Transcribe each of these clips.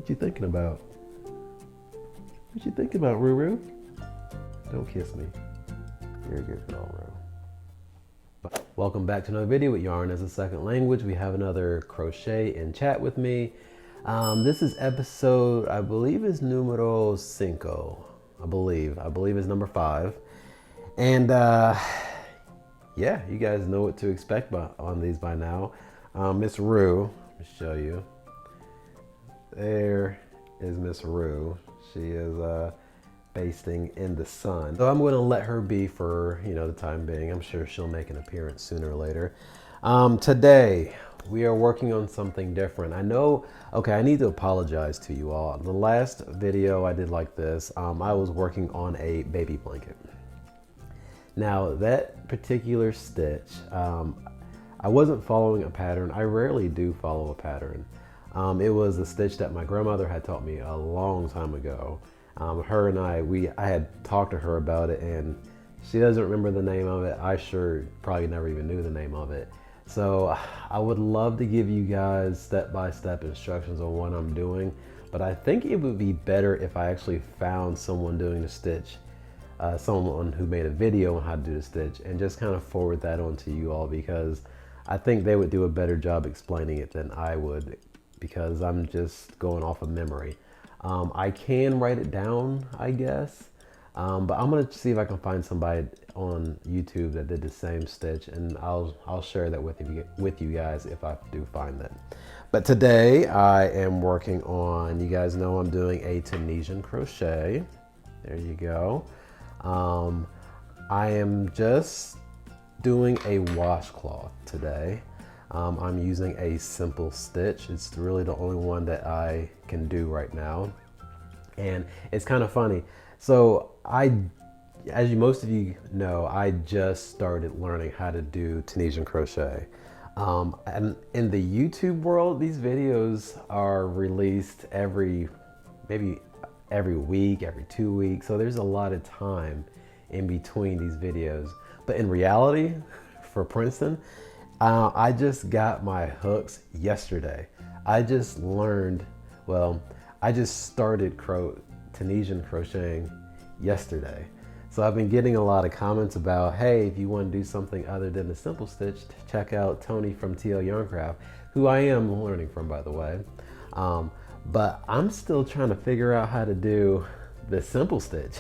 What you thinking about? What you thinking about, Ruru? Don't kiss me. You're a good girl, Ruru. Welcome back to another video with Yarn as a Second Language. We have another crochet and chat with me. This is episode, I believe is numero cinco. I believe it's number 5. And yeah, you guys know what to expect on these by now. Miss Rue, let me show you. There is Miss Rue. She is basting in the sun. So I'm going to let her be for, the time being. I'm sure she'll make an appearance sooner or later. Today, we are working on something different. I know, okay, I need to apologize to you all. The last video I did like this, I was working on a baby blanket. Now, that particular stitch, I wasn't following a pattern. I rarely do follow a pattern. It was a stitch that my grandmother had taught me a long time ago. Her and I had talked to her about it, and she doesn't remember the name of it. I sure probably never even knew the name of it. So I would love to give you guys step-by-step instructions on what I'm doing, but I think it would be better if I actually found someone doing the stitch, someone who made a video on how to do the stitch, and just kind of forward that on to you all, because I think they would do a better job explaining it than I would, because I'm just going off of memory. I can write it down, I guess, but I'm gonna see if I can find somebody on YouTube that did the same stitch, and I'll share that with you guys if I do find that. But today I am working on, you guys know I'm doing a Tunisian crochet. There you go. I am just doing a washcloth today. I'm using a simple stitch. It's really the only one that I can do right now. And it's kind of funny. So as most of you know, I just started learning how to do Tunisian crochet. And in the YouTube world, these videos are released maybe every week, every 2 weeks. So there's a lot of time in between these videos. But in reality, for Princeton, I just got my hooks yesterday. I just learned, I just started Tunisian crocheting yesterday. So I've been getting a lot of comments about, hey, if you want to do something other than the simple stitch, check out Tony from TL Yarncraft, who I am learning from, by the way. But I'm still trying to figure out how to do the simple stitch,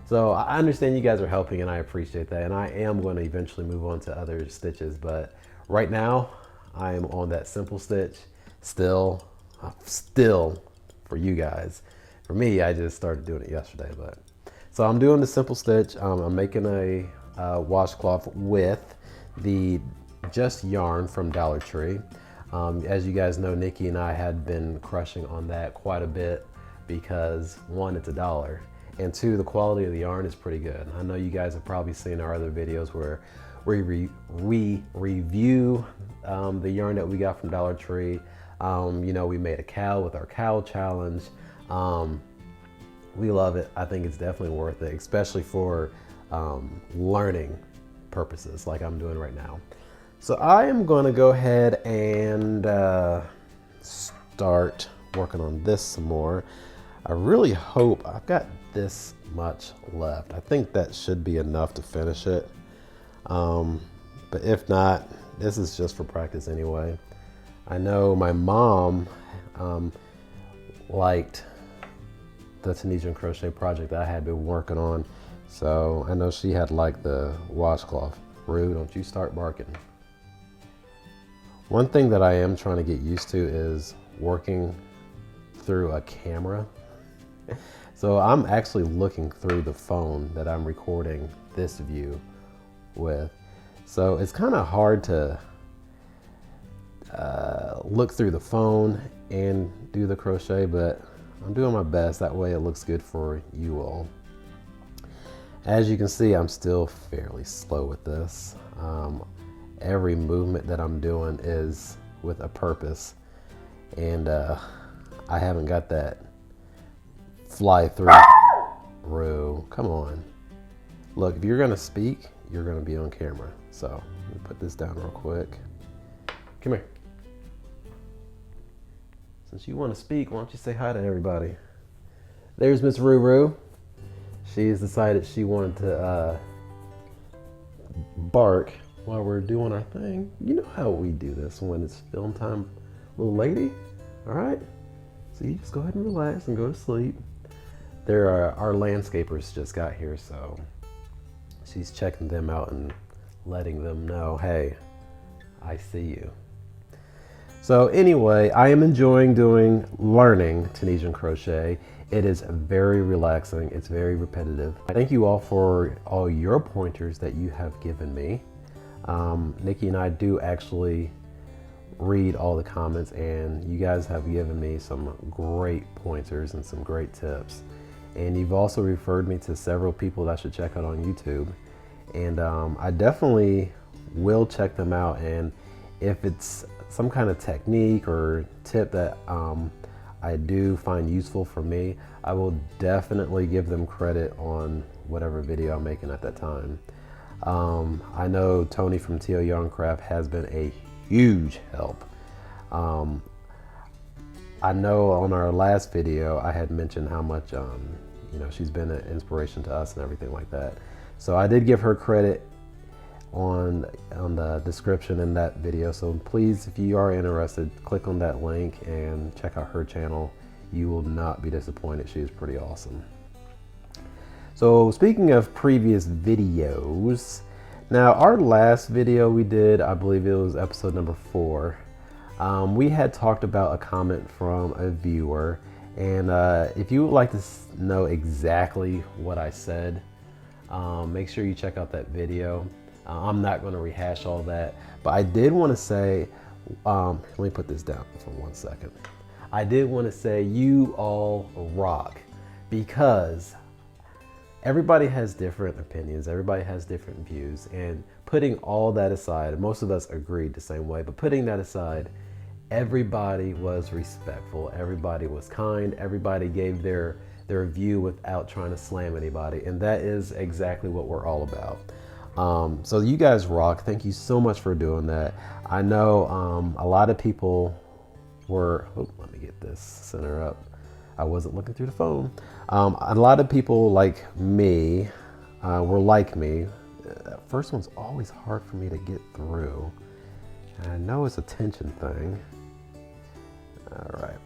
So I understand you guys are helping, and I appreciate that. And I am going to eventually move on to other stitches. But right now, I am on that simple stitch still for you guys. For me, I just started doing it yesterday. So I'm doing the simple stitch. I'm making a washcloth with the Just Yarn from Dollar Tree. As you guys know, Nikki and I had been crushing on that quite a bit because, 1, it's $1. And 2, the quality of the yarn is pretty good. I know you guys have probably seen our other videos where we review the yarn that we got from Dollar Tree. We made a cowl with our cowl challenge. We love it. I think it's definitely worth it, especially for learning purposes like I'm doing right now. So I am going to go ahead and start working on this some more. I really hope I've got this much left. I think that should be enough to finish it. But if not, this is just for practice anyway. I know my mom liked the Tunisian crochet project that I had been working on. So I know she had liked the washcloth. Rue, don't you start barking. One thing that I am trying to get used to is working through a camera. So I'm actually looking through the phone that I'm recording this view with. So it's kind of hard to look through the phone and do the crochet, but I'm doing my best. That way it looks good for you all. As you can see, I'm still fairly slow with this. Every movement that I'm doing is with a purpose, and I haven't got that fly through. Rue, come on. Look, if you're gonna speak, you're gonna be on camera. So let me put this down real quick. Come here. Since you want to speak, why don't you say hi to everybody? There's Miss Ruru. She's decided she wanted to bark while we're doing our thing. You know how we do this when it's film time, little lady. All right? So you just go ahead and relax and go to sleep. Our landscapers just got here, so she's checking them out and letting them know, hey, I see you. So anyway, I am enjoying learning Tunisian crochet. It is very relaxing. It's very repetitive. Thank you all for all your pointers that you have given me. Nikki and I do actually read all the comments, and you guys have given me some great pointers and some great tips. And you've also referred me to several people that I should check out on YouTube. And I definitely will check them out. And if it's some kind of technique or tip that I do find useful for me, I will definitely give them credit on whatever video I'm making at that time. I know Tony from T.O. Yarncraft has been a huge help. I know on our last video I had mentioned how much she's been an inspiration to us and everything like that. So I did give her credit on the description in that video. So please, if you are interested, click on that link and check out her channel. You will not be disappointed. She is pretty awesome. So speaking of previous videos, now our last video we did, I believe it was episode number 4. We had talked about a comment from a viewer, and if you would like to know exactly what I said, make sure you check out that video. I'm not going to rehash all that, but I did want to say, let me put this down for 1 second. I did want to say you all rock, because everybody has different opinions, everybody has different views, and putting all that aside, most of us agreed the same way, but putting that aside, everybody was respectful, everybody was kind, everybody gave their view without trying to slam anybody, and that is exactly what we're all about. So you guys rock. Thank you so much for doing that. I know a lot of people were, let me get this center up. I wasn't looking through the phone. A lot of people like me were like me. That first one's always hard for me to get through. And I know it's a tension thing. All right.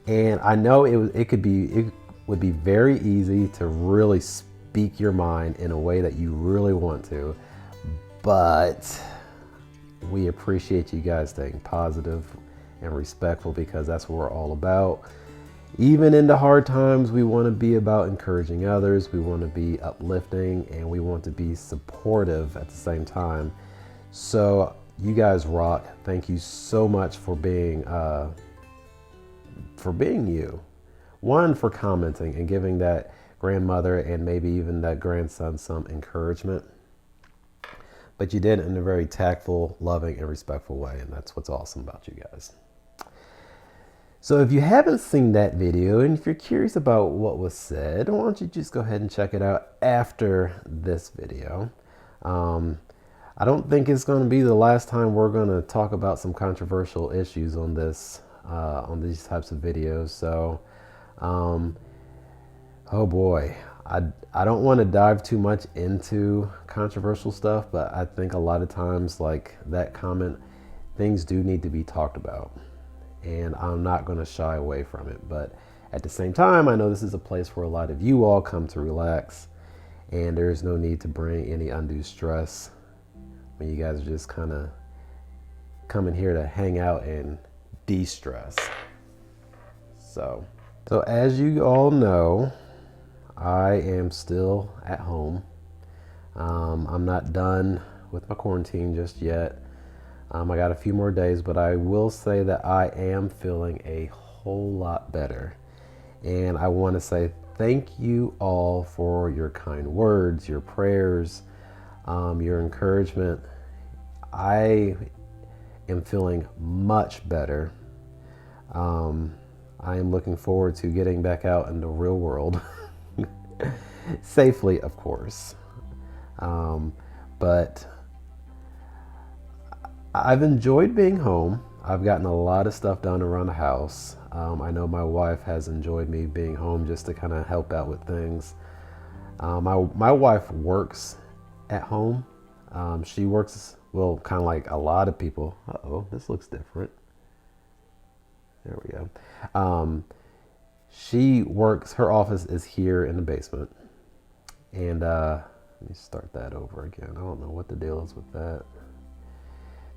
And I know it would be very easy to really speak your mind in a way that you really want to, but we appreciate you guys staying positive and respectful, because that's what we're all about. Even in the hard times, we want to be about encouraging others, we want to be uplifting, and we want to be supportive at the same time. So you guys rock. Thank you so much for being you. One, for commenting and giving that grandmother and maybe even that grandson some encouragement. But you did it in a very tactful, loving, and respectful way, and that's what's awesome about you guys. So if you haven't seen that video, and if you're curious about what was said, why don't you just go ahead and check it out after this video. I don't think it's going to be the last time we're going to talk about some controversial issues on these types of videos. So oh boy, I don't want to dive too much into controversial stuff, but I think a lot of times, like that comment, things do need to be talked about, and I'm not going to shy away from it. But at the same time, I know this is a place where a lot of you all come to relax, and there's no need to bring any undue stress when you guys are just kind of coming here to hang out and de-stress. So as you all know, I am still at home. I'm not done with my quarantine just yet. I got a few more days, but I will say that I am feeling a whole lot better. And I want to say thank you all for your kind words, your prayers, your encouragement. I am feeling much better. I am looking forward to getting back out in the real world. Safely, of course. But I've enjoyed being home. I've gotten a lot of stuff done around the house. I know my wife has enjoyed me being home just to kind of help out with things. My wife works at home. She works, well, kind of like a lot of people. Uh-oh, this looks different. There we go. She works, her office is here in the basement. And let me start that over again. I don't know what the deal is with that.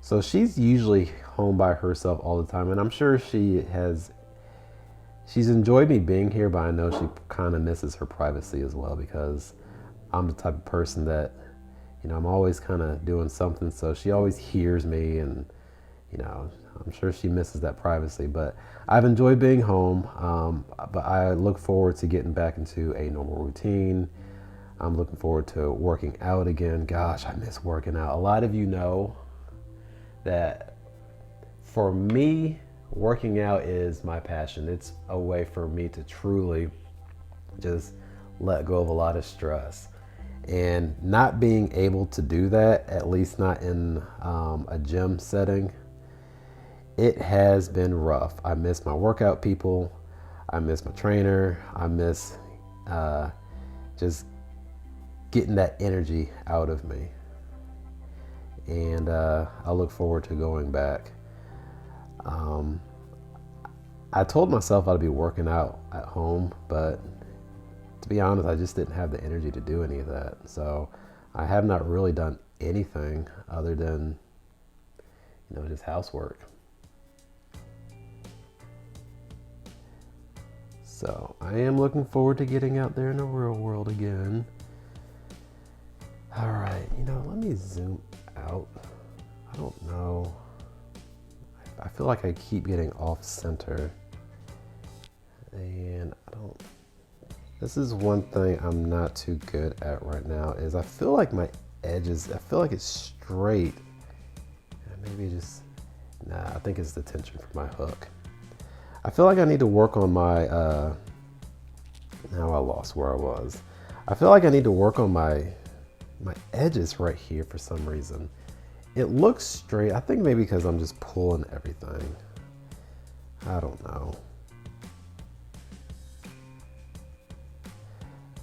So she's usually home by herself all the time, and I'm sure she's enjoyed me being here, but I know she kind of misses her privacy as well, because I'm the type of person that, you know, I'm always kind of doing something, so she always hears me, and, you know, I'm sure she misses that privacy. But I've enjoyed being home, but I look forward to getting back into a normal routine. I'm looking forward to working out again. Gosh, I miss working out. A lot of you know that for me, working out is my passion. It's a way for me to truly just let go of a lot of stress. And not being able to do that, at least not in a gym setting, it has been rough. I miss my workout people. I miss my trainer. I miss just getting that energy out of me. And I look forward to going back. I told myself I'd be working out at home, but to be honest, I just didn't have the energy to do any of that. So I have not really done anything other than, you know, just housework. So I am looking forward to getting out there in the real world again. All right, you know, let me zoom out. I don't know. I feel like I keep getting off center. And this is one thing I'm not too good at right now, is I feel like my edges, I feel like it's straight. Maybe I think it's the tension from my hook. I feel like I need to work on my, now I lost where I was. I feel like I need to work on my edges right here for some reason. It looks straight. I think maybe because I'm just pulling everything. I don't know.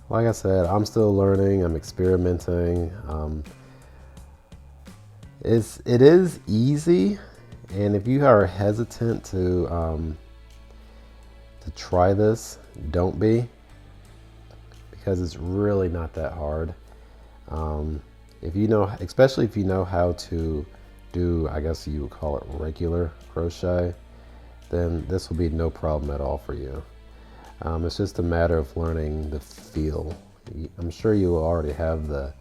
Like I said, I'm still learning. I'm experimenting. It is easy, and if you are hesitant to try this, don't be, because it's really not that hard. If you know, especially if you know how to do, I guess you would call it regular crochet, then this will be no problem at all for you. It's just a matter of learning the feel. I'm sure you already have the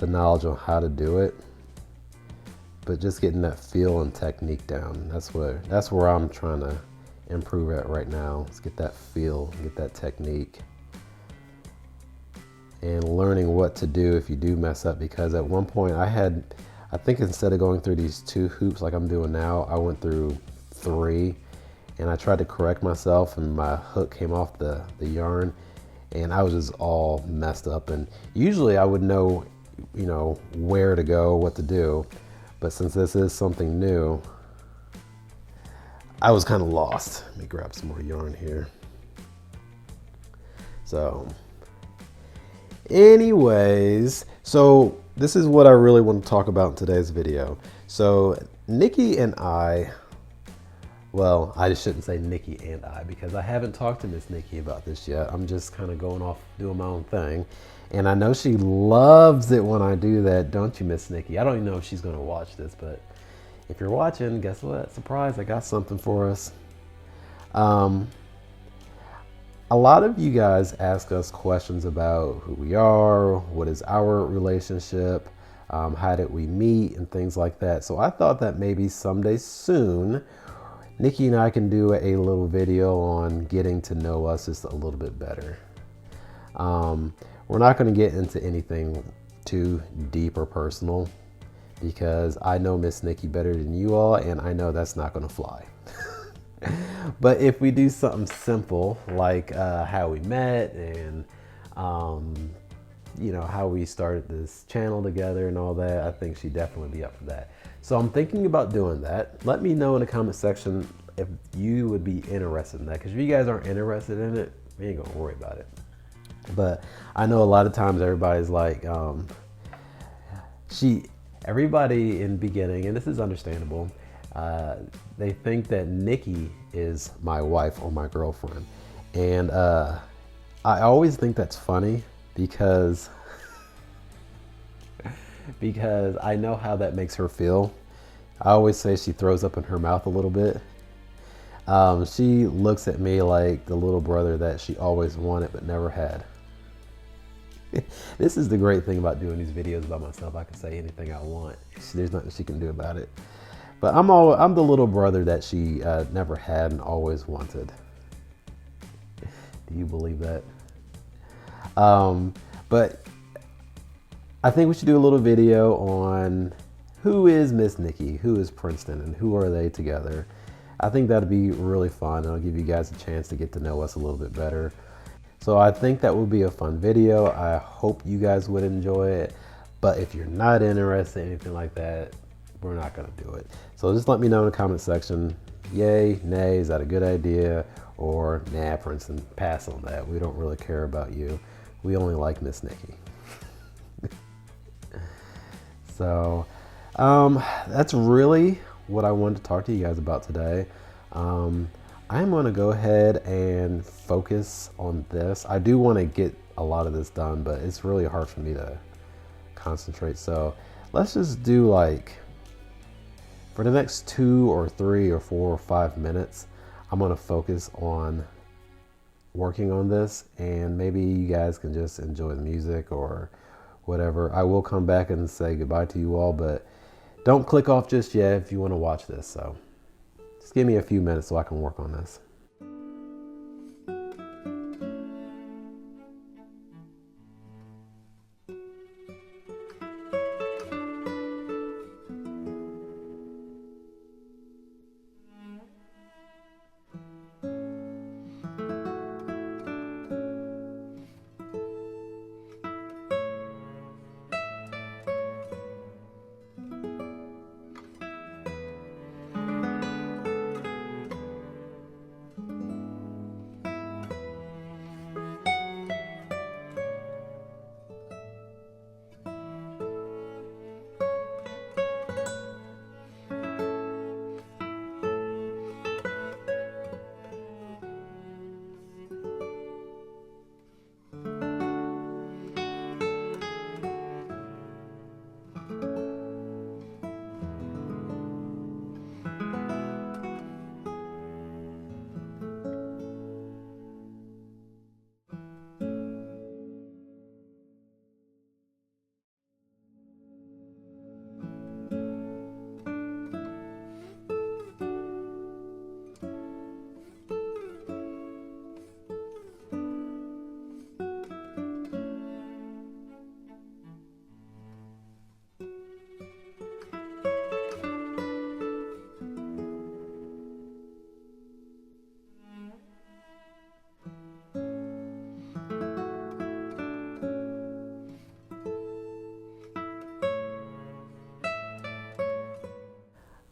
knowledge on how to do it, but just getting that feel and technique down. That's where I'm trying to improve at right now. Let's get that feel, get that technique, and learning what to do if you do mess up. Because at one point I think instead of going through these 2 hoops like I'm doing now, I went through 3, and I tried to correct myself, and my hook came off the yarn, and I was just all messed up. And usually I would know, you know, where to go, what to do, but since this is something new, I was kind of lost. Let me grab some more yarn here. So anyways, so this is what I really want to talk about in today's video. So Nikki and I, well, I just shouldn't say Nikki and I, because I haven't talked to Miss Nikki about this yet. I'm just kind of going off doing my own thing. And I know she loves it when I do that, don't you, Miss Nikki? I don't even know if she's going to watch this, but if you're watching, guess what? Surprise, I got something for us. A lot of you guys ask us questions about who we are, what is our relationship, how did we meet, and things like that. So I thought that maybe someday soon, Nikki and I can do a little video on getting to know us just a little bit better. We're not going to get into anything too deep or personal, because I know Miss Nikki better than you all, and I know that's not going to fly. But if we do something simple like how we met and you know, how we started this channel together and all that, I think she'd definitely be up for that. So I'm thinking about doing that. Let me know in the comment section if you would be interested in that, because if you guys aren't interested in it, we ain't gonna worry about it. But I know a lot of times everybody's like, everybody in the beginning, and this is understandable, they think that Nikki is my wife or my girlfriend. And I always think that's funny because I know how that makes her feel. I always say she throws up in her mouth a little bit. She looks at me like the little brother that she always wanted but never had. This is the great thing about doing these videos about myself. I can say anything I want. There's nothing she can do about it. But I'm the little brother that she never had and always wanted. Do you believe that? But I think we should do a little video on who is Miss Nikki, who is Princeton, and who are they together. I think that'd be really fun. It'll give you guys a chance to get to know us a little bit better. So I think that would be a fun video. I hope you guys would enjoy it. But if you're not interested in anything like that, we're not gonna do it. So just let me know in the comment section, yay, nay, is that a good idea? Or nah, Princeton, pass on that. We don't really care about you. We only like Miss Nikki. So that's really what I wanted to talk to you guys about today. I'm gonna go ahead and focus on this. I do want to get a lot of this done, but it's really hard for me to concentrate. So let's just do, like, for the next 2 or 3 or 4 or 5 minutes, I'm gonna focus on working on this, and maybe you guys can just enjoy the music or whatever. I will come back and say goodbye to you all, but don't click off just yet if you want to watch this. So just give me a few minutes so I can work on this.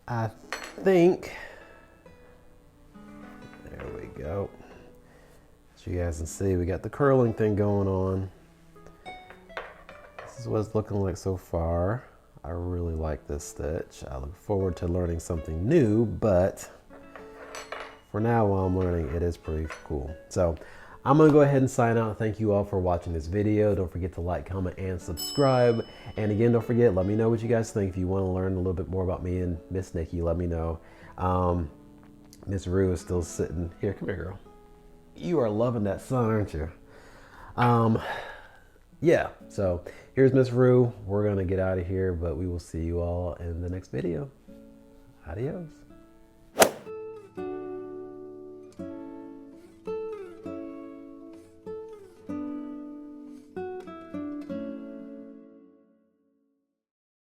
I think, there we go. So you guys can see we got the curling thing going on. This is what it's looking like so far. I really like this stitch. I look forward to learning something new, but for now while I'm learning, it is pretty cool. So I'm gonna go ahead and sign out. Thank you all for watching this video. Don't forget to like, comment, and subscribe. And again, don't forget, let me know what you guys think. If you want to learn a little bit more about me and Miss Nikki, let me know. Miss Rue is still sitting here. Come here, girl. You are loving that sun, aren't you? Yeah, so here's Miss Rue. We're gonna get out of here, but we will see you all in the next video. Adios.